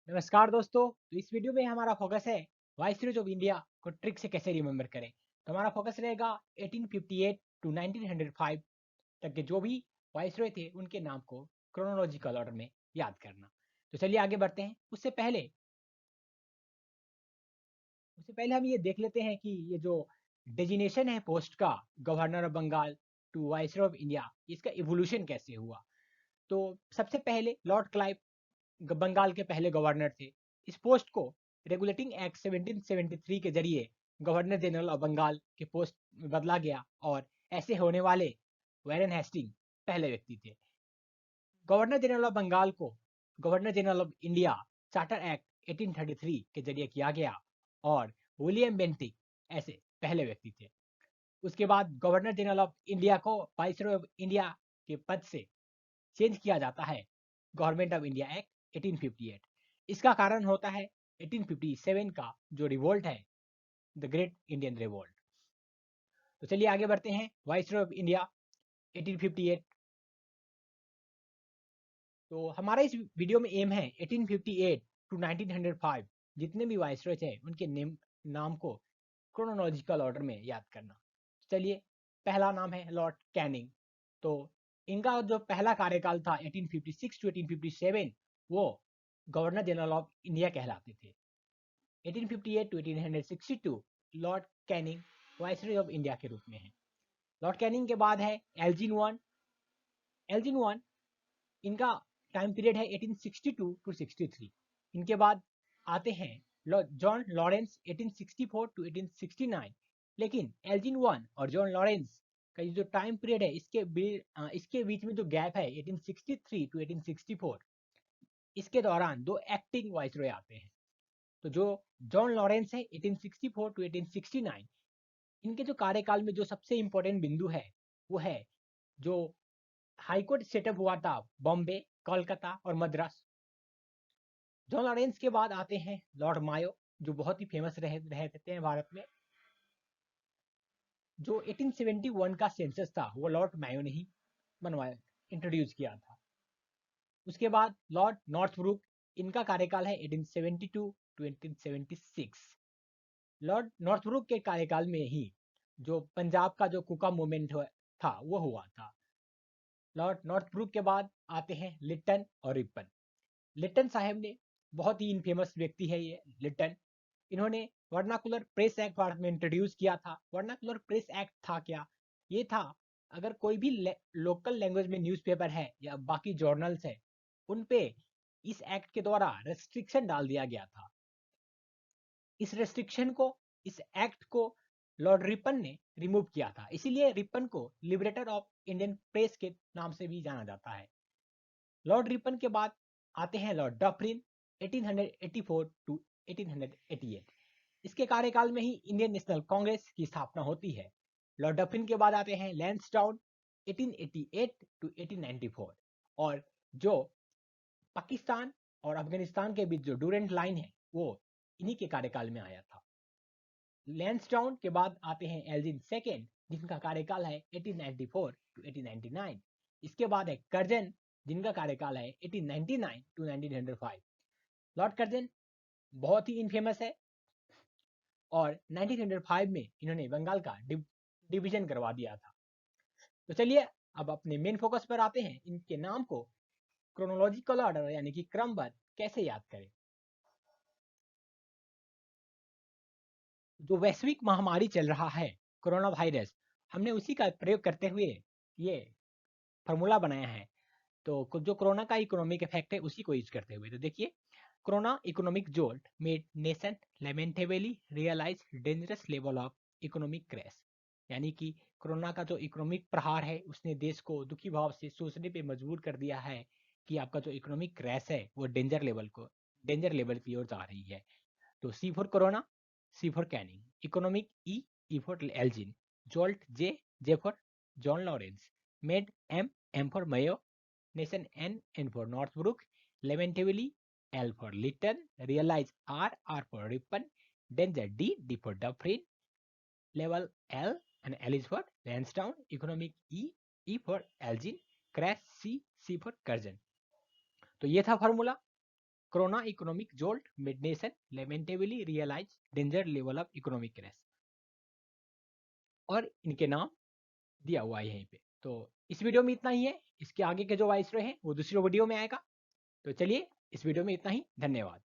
नमस्कार दोस्तों। तो इस वीडियो में हमारा फोकस है वाइसरॉय ऑफ इंडिया को ट्रिक से कैसे रिमेम्बर करें। तो हमारा फोकस रहेगा 1858 टू 1905 तक के जो भी वाइसरॉय थे उनके नाम को क्रोनोलॉजिकल ऑर्डर में याद करना। तो चलिए आगे बढ़ते हैं। उससे पहले हम ये देख लेते हैं कि ये जो डेजिनेशन है पोस्ट का, governor of Bengal to viceroy of India, इसका इवोल्यूशन कैसे हुआ। तो सबसे पहले लॉर्ड क्लाइव बंगाल के पहले गवर्नर थे। इस पोस्ट को रेगुलेटिंग एक्ट 1773 के जरिए गवर्नर जनरल ऑफ बंगाल के पोस्ट में बदला गया और ऐसे होने वाले वैरन हेस्टिंग पहले व्यक्ति थे। गवर्नर जनरल ऑफ बंगाल को governor general of India charter act 1833 के जरिए किया गया और विलियम बेंटिक ऐसे पहले व्यक्ति थे। उसके बाद गवर्नर जनरल ऑफ इंडिया को वाइसरॉय ऑफ इंडिया के पद से चेंज किया जाता है गवर्नमेंट ऑफ इंडिया एक्ट 1858। इसका कारण होता है 1857 का जो रिवोल्ट है, द ग्रेट इंडियन रिवोल्ट। तो चलिए आगे बढ़ते हैं। Viceroy of India 1858। तो हमारा इस वीडियो में एम है 1858 टू 1905 जितने भी वाइसरॉय थे उनके नाम को क्रोनोलॉजिकल ऑर्डर में याद करना। चलिए, पहला नाम है लॉर्ड कैनिंग। तो इनका जो पहला कार्यकाल था 1856 टू 1857, वो गवर्नर जनरल ऑफ इंडिया कहलाते थे। 1858 to 1862 lord Canning viceroy of India के रूप में है। लॉर्ड कैनिंग के बाद है एल्जिन वन। एल्जिन वन, इनका टाइम पीरियड है 1862 टू 63। इनके बाद आते हैं जॉन लॉरेंस 1864 टू 1869। लेकिन एल्जिन वन और जॉन लॉरेंस का ये जो टाइम पीरियड है, इसके बीच में जो गैप है 1863 टू 1864, इसके दौरान दो एक्टिंग वाइसरॉय आते हैं। तो जो जॉन लॉरेंस है 1864 टू 1869, इनके जो कार्यकाल में जो सबसे इंपॉर्टेंट बिंदु है वो है जो हाईकोर्ट सेटअप हुआ था बॉम्बे, कोलकाता और मद्रास। जॉन लॉरेंस के बाद आते हैं लॉर्ड मायो, जो बहुत ही फेमस रहते हैं भारत में। जो 1871 का सेंसस था वो लॉर्ड मायो ने ही बनवाया, इंट्रोड्यूस किया था। उसके बाद लॉर्ड नॉर्थब्रुक, इनका कार्यकाल है 1872 टू 1876। लॉर्ड नॉर्थब्रुक के कार्यकाल में ही जो पंजाब का जो कुका मूवमेंट था वो हुआ था। लॉर्ड नॉर्थब्रुक के बाद आते हैं लिट्टन और रिपन। लिट्टन साहब ने, बहुत ही इनफेमस व्यक्ति है ये लिट्टन, इन्होंने वर्नाकुलर प्रेस एक्ट भारत में इंट्रोड्यूस किया था। वर्नाकुलर प्रेस एक्ट था क्या? ये था, अगर कोई भी लोकल लैंग्वेज में न्यूज़पेपर है या बाकी जर्नल्स है, उन पे इस एक्ट के द्वारा रेस्ट्रिक्शन डाल दिया गया था। इस रेस्ट्रिक्शन को, इस एक्ट को लॉर्ड रिपन ने रिमूव किया था। इसीलिए रिपन को लिबरेटर ऑफ इंडियन प्रेस के नाम से भी जाना जाता है। लॉर्ड रिपन के बाद आते हैं लॉर्ड डफरिन 1884 टू 1888। इसके कार्यकाल में ही इंडियन नेशनल कांग्रेस की स्थापना होती है। लॉर्ड डफरिन के बाद आते हैं लैंसडाउन 1888 टू 1894। और जो पाकिस्तान और अफगानिस्तान के बीच जो डूरेंट लाइन है वो इन्हीं के कार्यकाल में आया था। लैंसडाउन के बाद आते हैं एल्जिन सेकेंड, जिनका कार्यकाल है 1894 टू 1899। इसके बाद है कर्जन, जिनका कार्यकाल है 1899 टू 1905। लॉर्ड कर्जन बहुत ही इनफेमस है और 1905 में इन्होंने बंगाल का डिवीजन करवा दिया था। तो चलिए अब अपने मेन फोकस पर आते हैं। इनके नाम को क्रोनोलॉजिकल ऑर्डर यानी कि क्रमबद्ध कैसे याद करें। जो वैश्विक महामारी चल रहा है कोरोना वायरस, हमने उसी का प्रयोग करते हुए ये फॉर्मूला बनाया है। तो जो कोरोना का इकोनॉमिक इफेक्ट है उसी को यूज करते हुए, तो देखिए, corona economic jolt made nation lamentably realise dangerous level of economic crash. यानी कि कोरोना का जो इकोनॉमिक प्रहार है उसने देश को दुखी भाव से सोचने पे मजबूर कर दिया है कि आपका जो इकोनॉमिक क्रैश है वो डेंजर लेवल की ओर जा रही है। तो C for corona, C for Canning, economic E, E for Elgin, jolt J, J for John Lawrence, mid M, M for Mayo, nation N, N for Northbrook, lamentably L for Lytton, realise R, R for Ripon, danger D, D for Dufferin, level L and L is for Lansdowne, economic E, E for Elgin, crash C, C for Curzon. तो ये था formula. Corona economic jolt mid nation lamentably realise danger level of economic crash, और इनके नाम दिया हुआ है यहीं पे। तो इस वीडियो में इतना ही है, इसके आगे के जो वाइसरॉय हैं वो दूसरी वीडियो में आएगा। तो चलिए इस वीडियो में इतना ही, धन्यवाद।